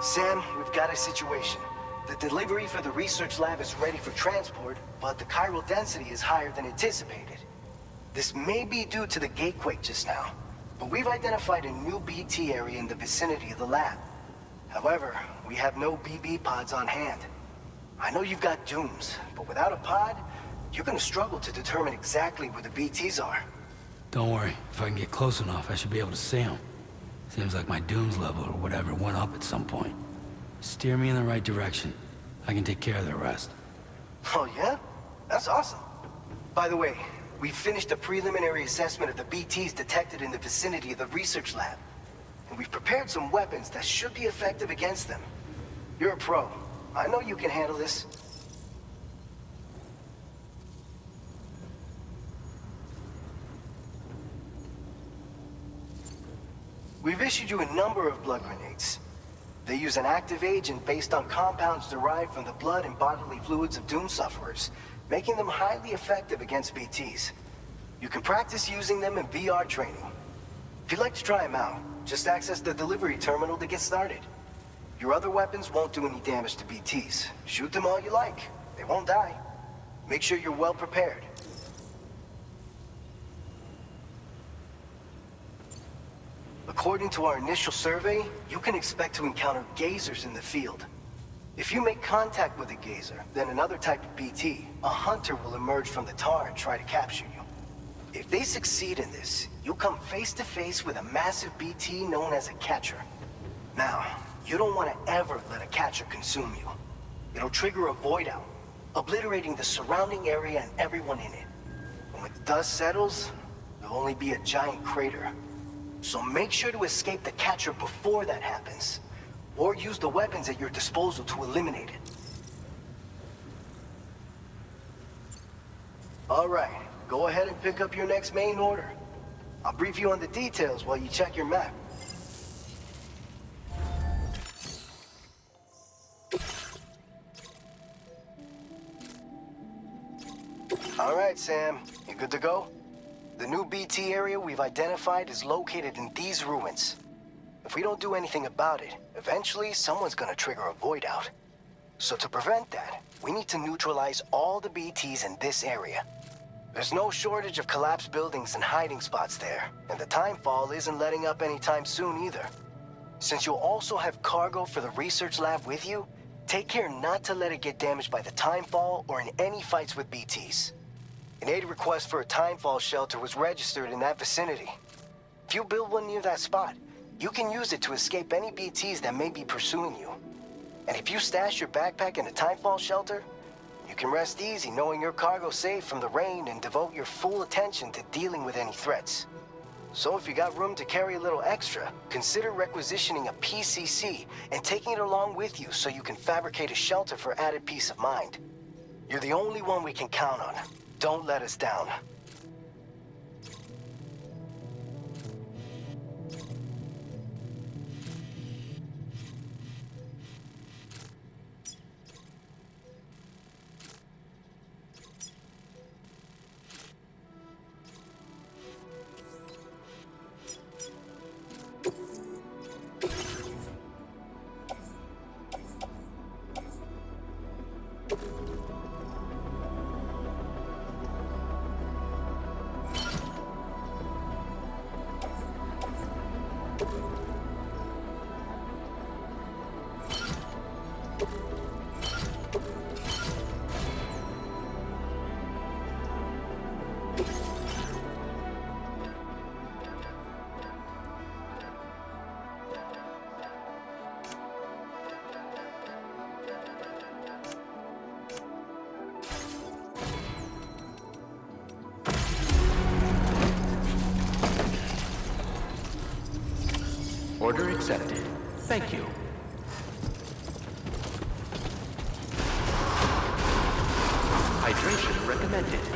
Sam, we've got a situation. The delivery for the research lab is ready for transport, but the chiral density is higher than anticipated. This may be due to the gatequake just now, but we've identified a new BT area in the vicinity of the lab. However, we have no BB pods on hand. I know you've got dooms, but without a pod, you're gonna struggle to determine exactly where the BTs are. Don't worry, if I can get close enough, I should be able to see them. Seems like my dooms level or whatever went up at some point. Steer me in the right direction. I can take care of the rest. Oh yeah? That's awesome. By the way, we finished a preliminary assessment of the BTs detected in the vicinity of the research lab. And we've prepared some weapons that should be effective against them. You're a pro. I know you can handle this. We've issued you a number of blood grenades. They use an active agent based on compounds derived from the blood and bodily fluids of Doom sufferers, making them highly effective against BTs. You can practice using them in VR training. If you'd like to try them out, just access the delivery terminal to get started. Your other weapons won't do any damage to BTs. Shoot them all you like. They won't die. Make sure you're well prepared. According to our initial survey, you can expect to encounter gazers in the field. If you make contact with a gazer, then another type of BT, a hunter will emerge from the tar and try to capture you. If they succeed in this, you'll come face to face with a massive BT known as a catcher. Now, you don't want to ever let a catcher consume you. It'll trigger a void out, obliterating the surrounding area and everyone in it. And when the dust settles, there'll only be a giant crater. So make sure to escape the catcher before that happens, or use the weapons at your disposal to eliminate it. All right, go ahead and pick up your next main order. I'll brief you on the details while you check your map. All right, Sam, you good to go? The new BT area we've identified is located in these ruins. If we don't do anything about it, eventually someone's gonna trigger a void out. So to prevent that, we need to neutralize all the BTs in this area. There's no shortage of collapsed buildings and hiding spots there, and the timefall isn't letting up anytime soon either. Since you'll also have cargo for the research lab with you, take care not to let it get damaged by the timefall or in any fights with BTs. An aid request for a timefall shelter was registered in that vicinity. If you build one near that spot, you can use it to escape any BTs that may be pursuing you. And if you stash your backpack in a timefall shelter, you can rest easy knowing your cargo's safe from the rain and devote your full attention to dealing with any threats. So if you got room to carry a little extra, consider requisitioning a PCC and taking it along with you so you can fabricate a shelter for added peace of mind. You're the only one we can count on. Don't let us down. Order accepted. Thank you. Hydration recommended.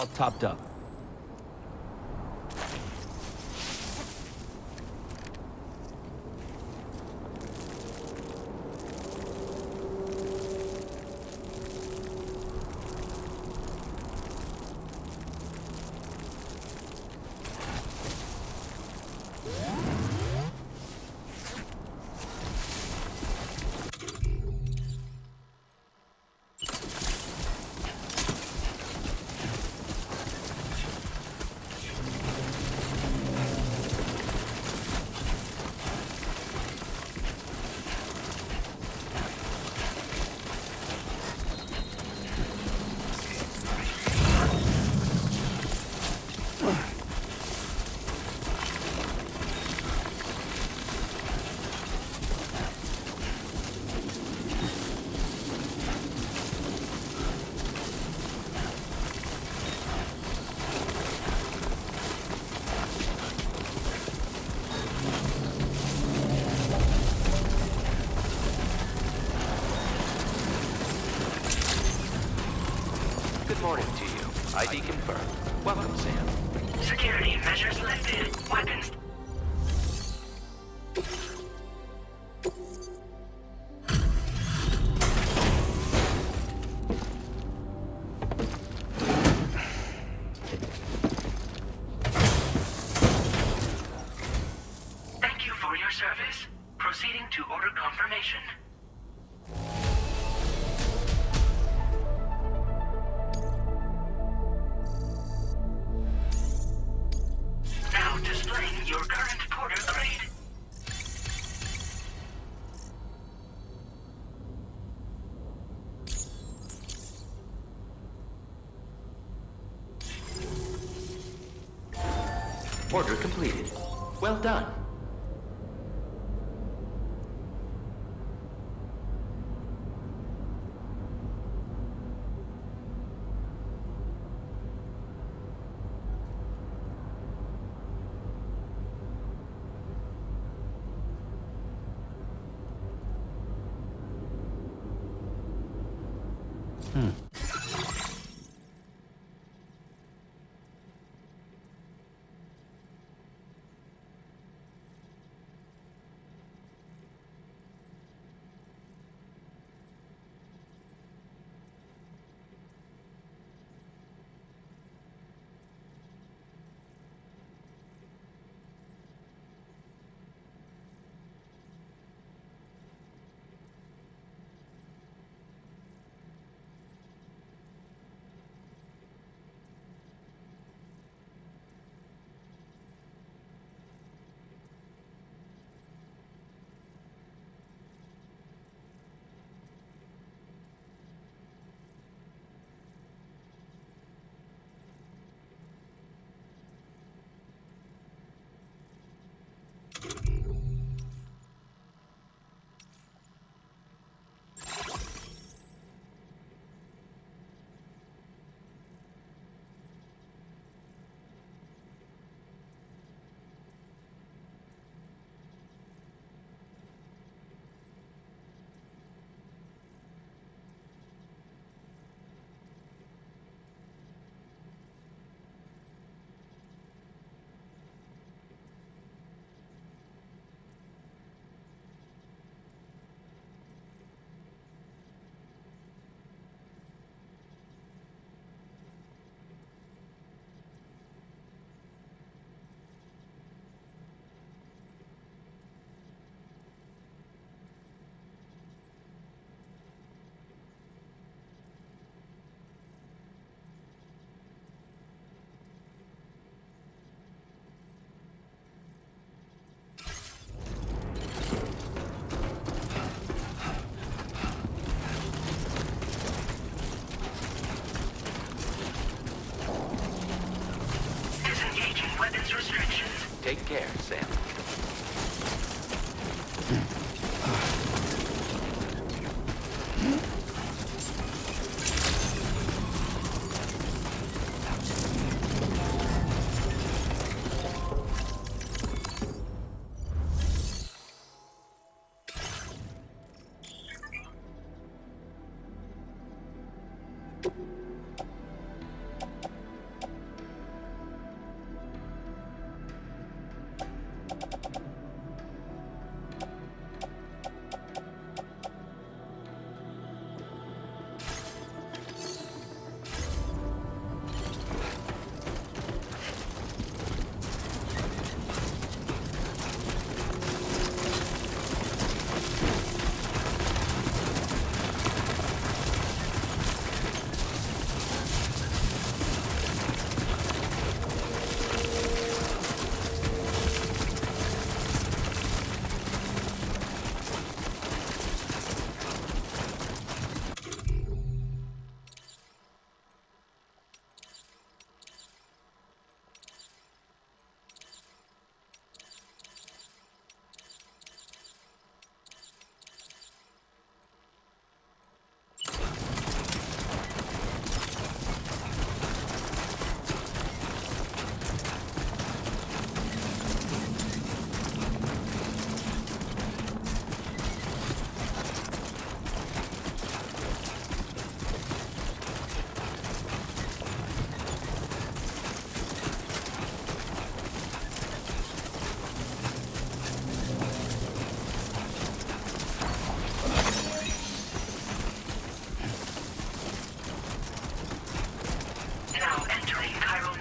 all topped up. Good morning to you. ID confirmed. Welcome, Sam. Security measures lifted. Weapons. Thank you for your service. Proceeding to order confirmation. Now displaying your current porter grade. Order completed. Well done. Take care, Sam.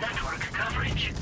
network coverage.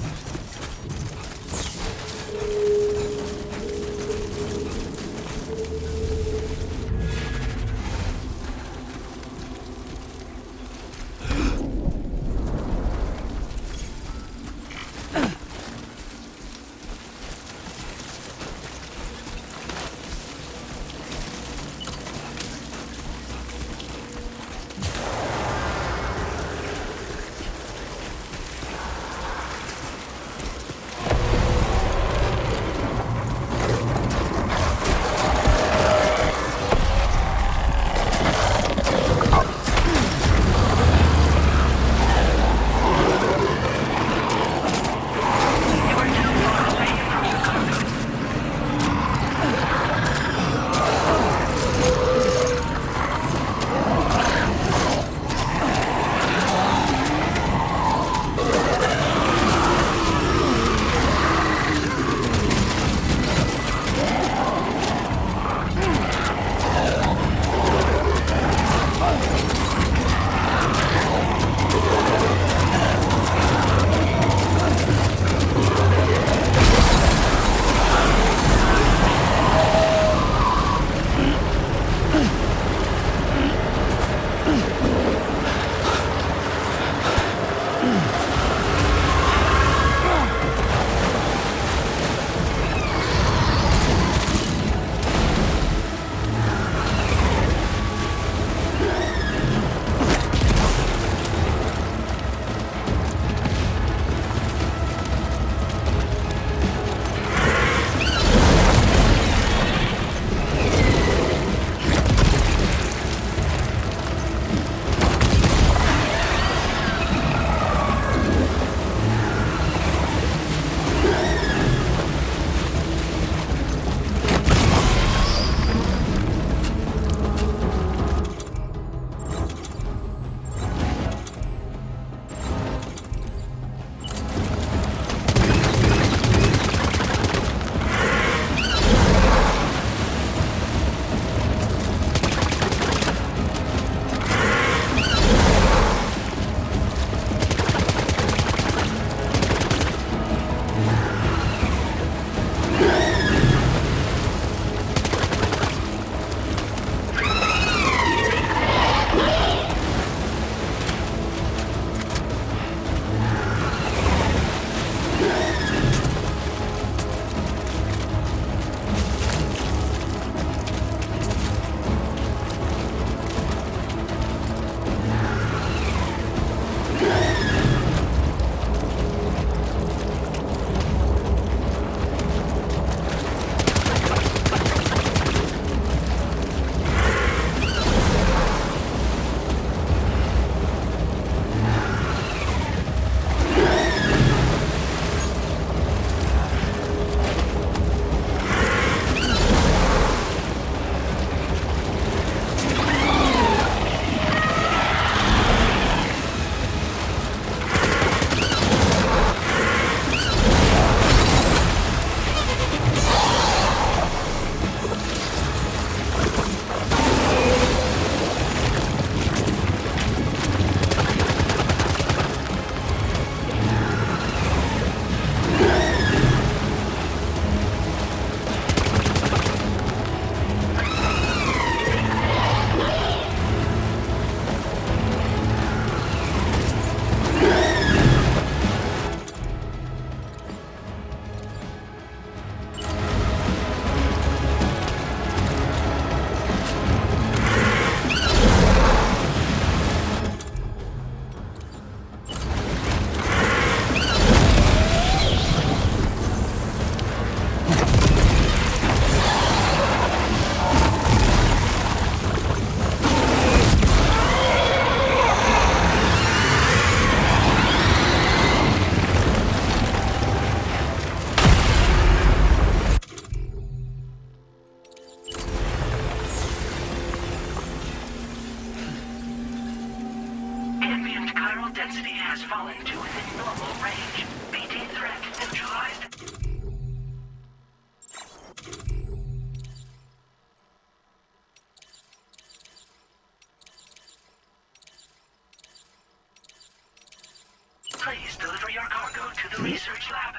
to the research lab.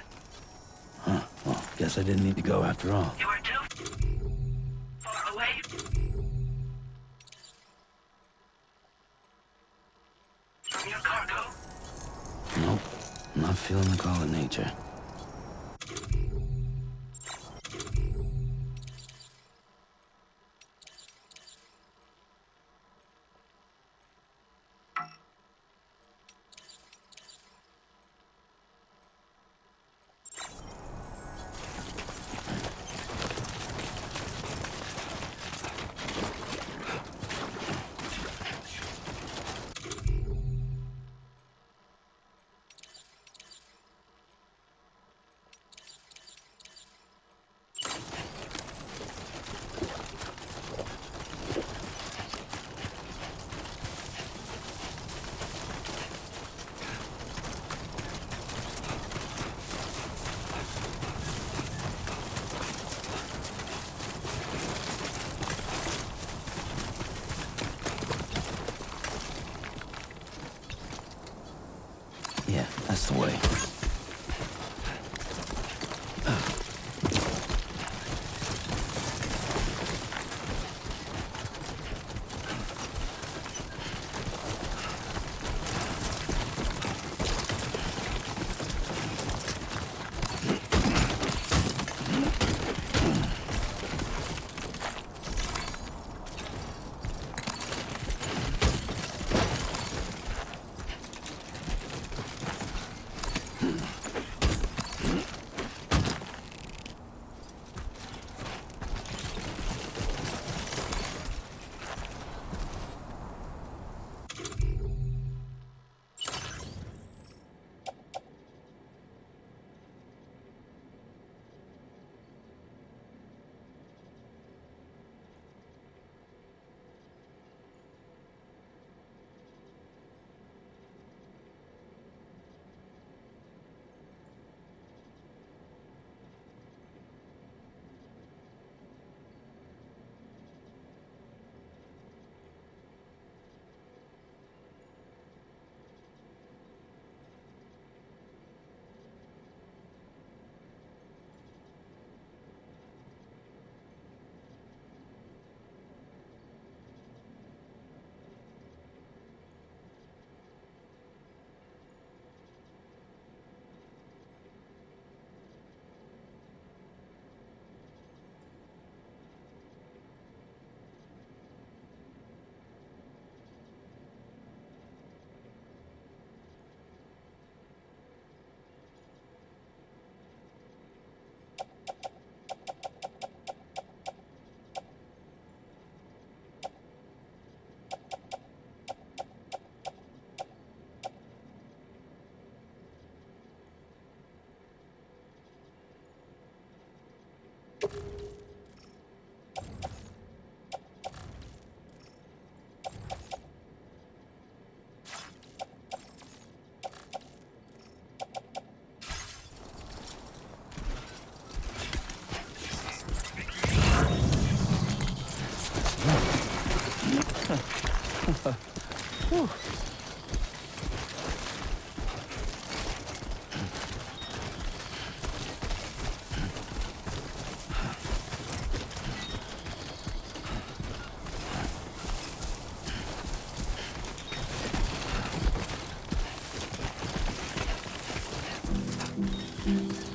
Huh. Well, guess I didn't need to go after all. You are too far away. From your cargo. Nope. I'm not feeling the call of nature. Yeah, that's the way.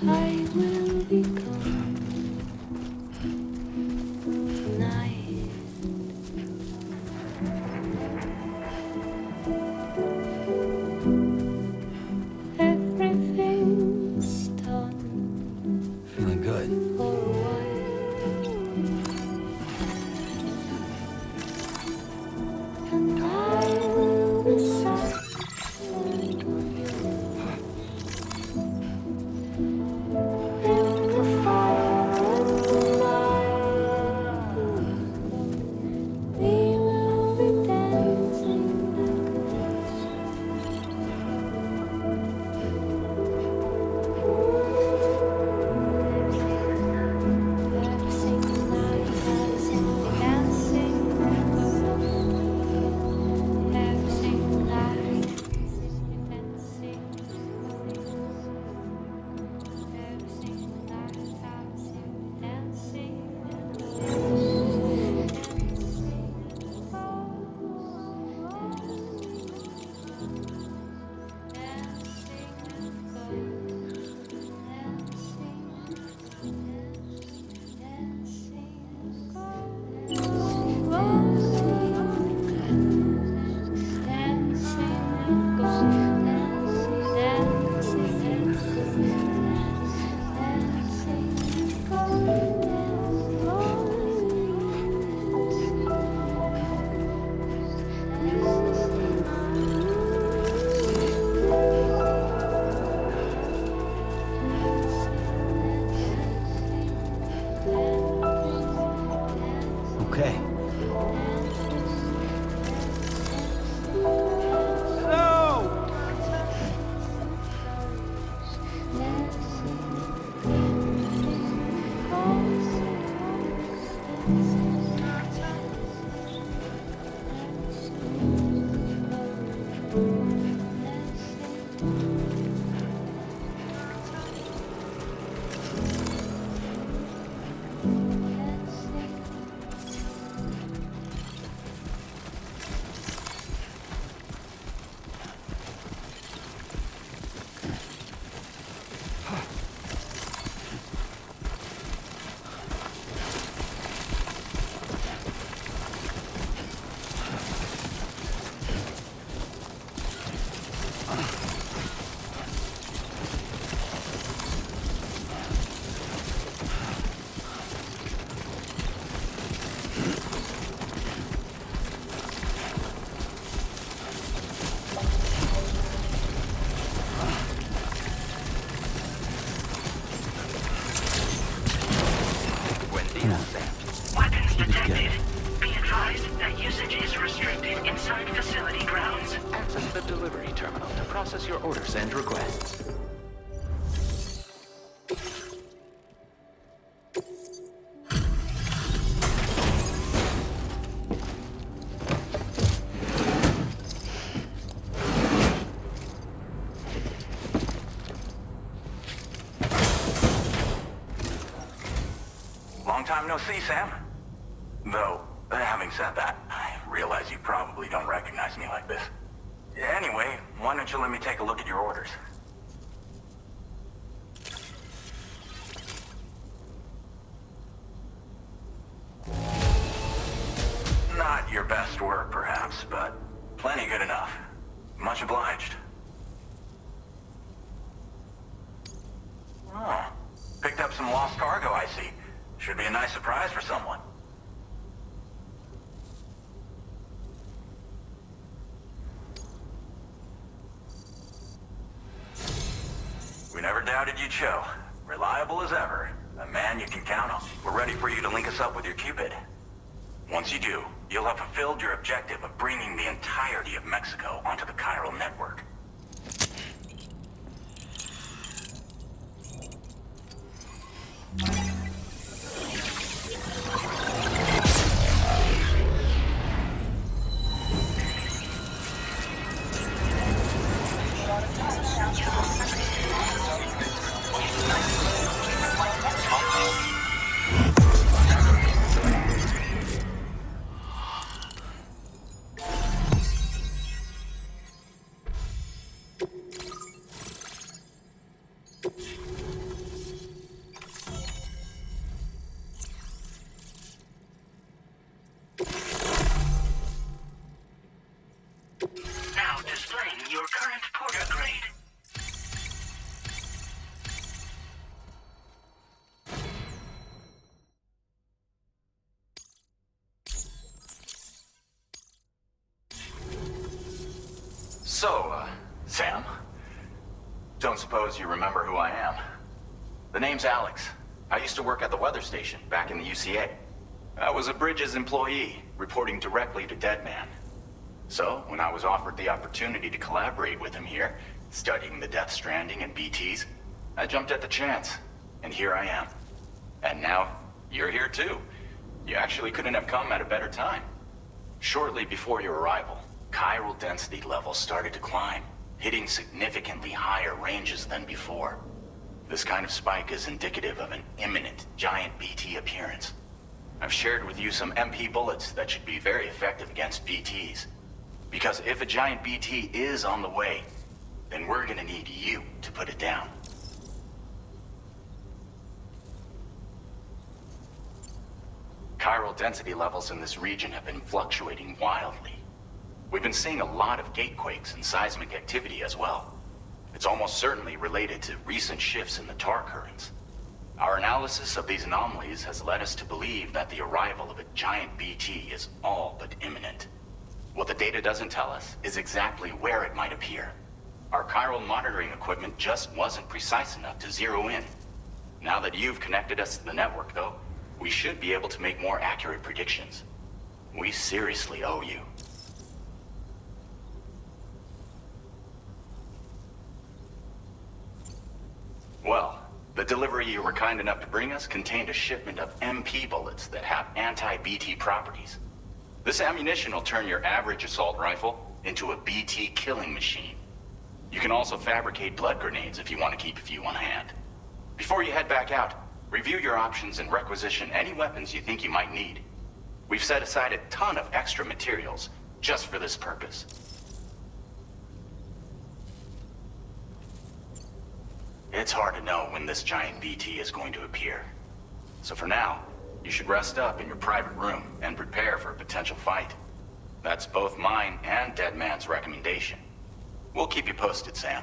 I will be gone tonight. Everything's done Feeling good. for a while, and I will be silent of you in the fire and the night. We will be dancing like every single night, every single dancing, every single night, dancing. orders and requests. Long time no see, Sam. Though, having said that, I realize you probably don't recognize me like this. Anyway, why don't you let me take a look at your orders? Not your best work, perhaps, but plenty good enough. Much obliged. Oh, picked up some lost cargo, I see. Should be a nice surprise for someone. We never doubted you'd show. Reliable as ever. A man you can count on. We're ready for you to link us up with your Cupid. Once you do, you'll have fulfilled your objective of bringing the entirety of Mexico onto the chiral network. Now displaying your current porter grade. So, Sam, don't suppose you remember who I am? The name's Alex. I used to work at the weather station back in the UCA. I was a Bridges employee, reporting directly to Deadman. So, when I was offered the opportunity to collaborate with him here, studying the Death Stranding and BTs, I jumped at the chance, and here I am. And now, you're here too. You actually couldn't have come at a better time. Shortly before your arrival, chiral density levels started to climb, hitting significantly higher ranges than before. This kind of spike is indicative of an imminent giant BT appearance. I've shared with you some MP bullets that should be very effective against BTs. Because if a giant BT is on the way, then we're gonna need you to put it down. Chiral density levels in this region have been fluctuating wildly. We've been seeing a lot of gatequakes and seismic activity as well. It's almost certainly related to recent shifts in the tar currents. Our analysis of these anomalies has led us to believe that the arrival of a giant BT is all but imminent. What the data doesn't tell us is exactly where it might appear. Our chiral monitoring equipment just wasn't precise enough to zero in. Now that you've connected us to the network, though, we should be able to make more accurate predictions. We seriously owe you. Well, the delivery you were kind enough to bring us contained a shipment of MP bullets that have anti-BT properties. This ammunition will turn your average assault rifle into a BT killing machine. You can also fabricate blood grenades if you want to keep a few on hand. Before you head back out, review your options and requisition any weapons you think you might need. We've set aside a ton of extra materials just for this purpose. It's hard to know when this giant BT is going to appear. So for now, you should rest up in your private room and prepare for a potential fight. That's both mine and Deadman's recommendation. We'll keep you posted, Sam.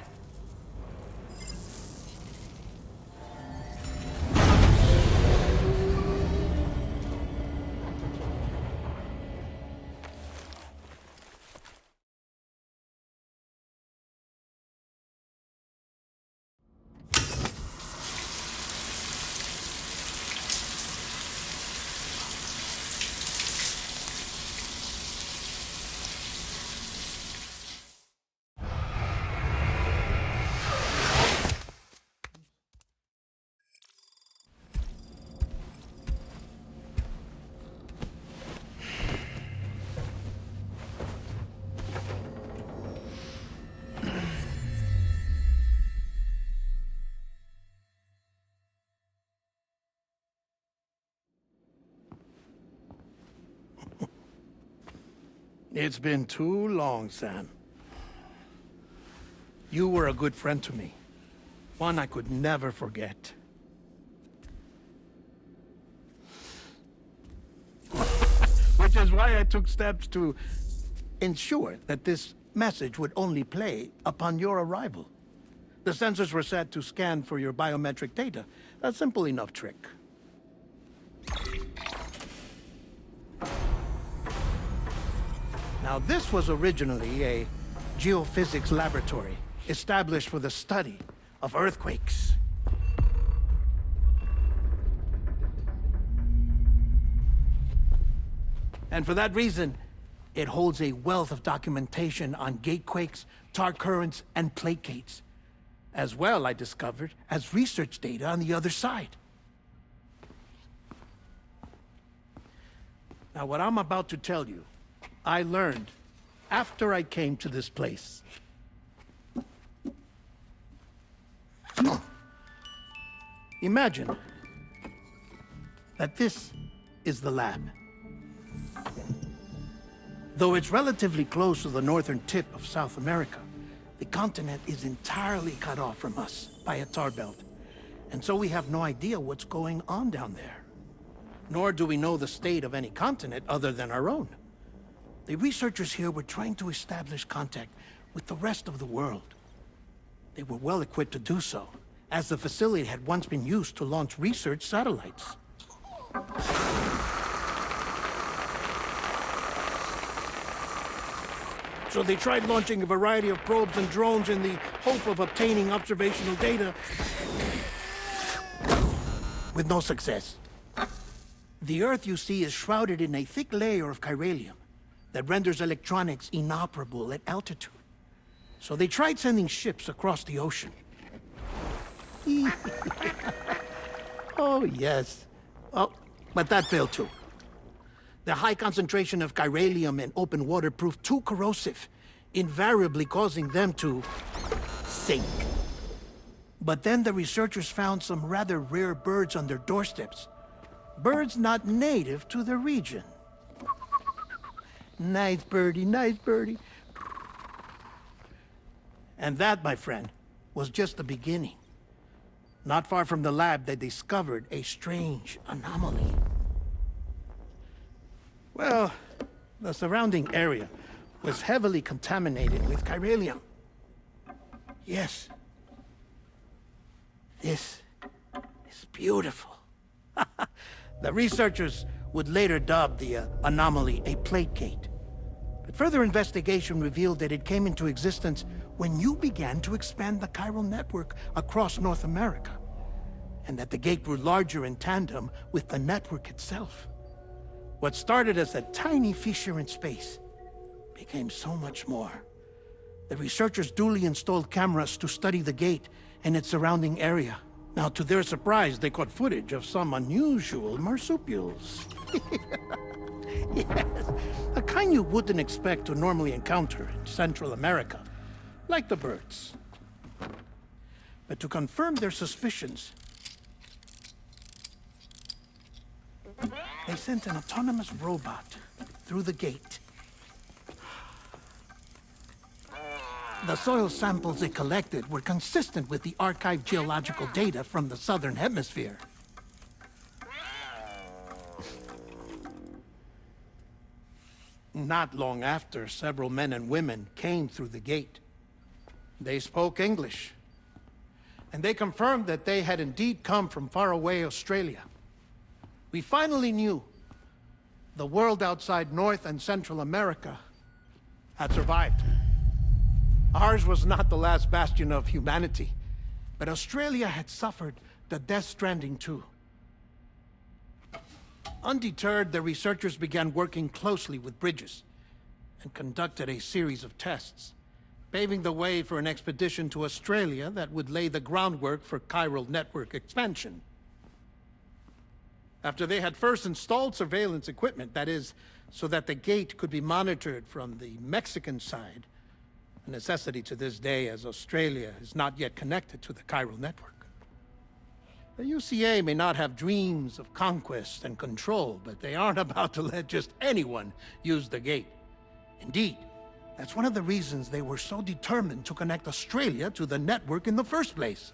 It's been too long, Sam. You were a good friend to me. One I could never forget. Which is why I took steps to ensure that this message would only play upon your arrival. The sensors were set to scan for your biometric data. A simple enough trick. Now, this was originally a geophysics laboratory established for the study of earthquakes. And for that reason, it holds a wealth of documentation on gatequakes, tar currents, and placates. As well, I discovered, as research data on the other side. Now, what I'm about to tell you, I learned after I came to this place. Imagine that this is the lab. Though it's relatively close to the northern tip of South America, the continent is entirely cut off from us by a tar belt. And so we have no idea what's going on down there. Nor do we know the state of any continent other than our own. The researchers here were trying to establish contact with the rest of the world. They were well equipped to do so, as the facility had once been used to launch research satellites. So they tried launching a variety of probes and drones in the hope of obtaining observational data, with no success. The Earth, you see, is shrouded in a thick layer of chiralium that renders electronics inoperable at altitude. So they tried sending ships across the ocean. Oh, yes. Oh, but that failed too. The high concentration of chiralium in open water proved too corrosive, invariably causing them to sink. But then the researchers found some rather rare birds on their doorsteps. Birds not native to the region. Nice birdie, nice birdie. And that, my friend, was just the beginning. Not far from the lab, they discovered a strange anomaly. Well, the surrounding area was heavily contaminated with chiralium. Yes. This is beautiful. The researchers would later dub the anomaly a placate. But further investigation revealed that it came into existence when you began to expand the chiral network across North America, and that the gate grew larger in tandem with the network itself. What started as a tiny fissure in space became so much more. The researchers duly installed cameras to study the gate and its surrounding area. Now, to their surprise, they caught footage of some unusual marsupials. Yes, a kind you wouldn't expect to normally encounter in Central America, like the birds. But to confirm their suspicions, they sent an autonomous robot through the gate. The soil samples it collected were consistent with the archived geological data from the southern hemisphere. Not long after, several men and women came through the gate. They spoke English, and they confirmed that they had indeed come from faraway Australia. We finally knew the world outside North and Central America had survived. Ours was not the last bastion of humanity, but Australia had suffered the death stranding too. Undeterred, the researchers began working closely with Bridges and conducted a series of tests, paving the way for an expedition to Australia that would lay the groundwork for chiral network expansion. After they had first installed surveillance equipment, that is, so that the gate could be monitored from the Mexican side, a necessity to this day as Australia is not yet connected to the chiral network. The UCA may not have dreams of conquest and control, but they aren't about to let just anyone use the gate. Indeed, that's one of the reasons they were so determined to connect Australia to the network in the first place.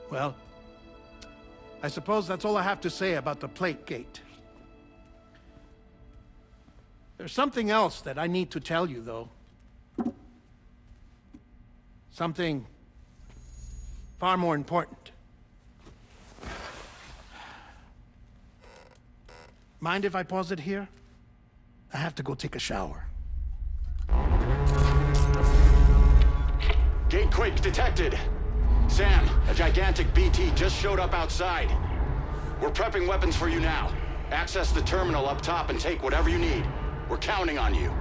Well, I suppose that's all I have to say about the plate gate. There's something else that I need to tell you, though. Something far more important. Mind if I pause it here? I have to go take a shower. Gate quake detected. Sam, a gigantic BT just showed up outside. We're prepping weapons for you now. Access the terminal up top and take whatever you need. We're counting on you.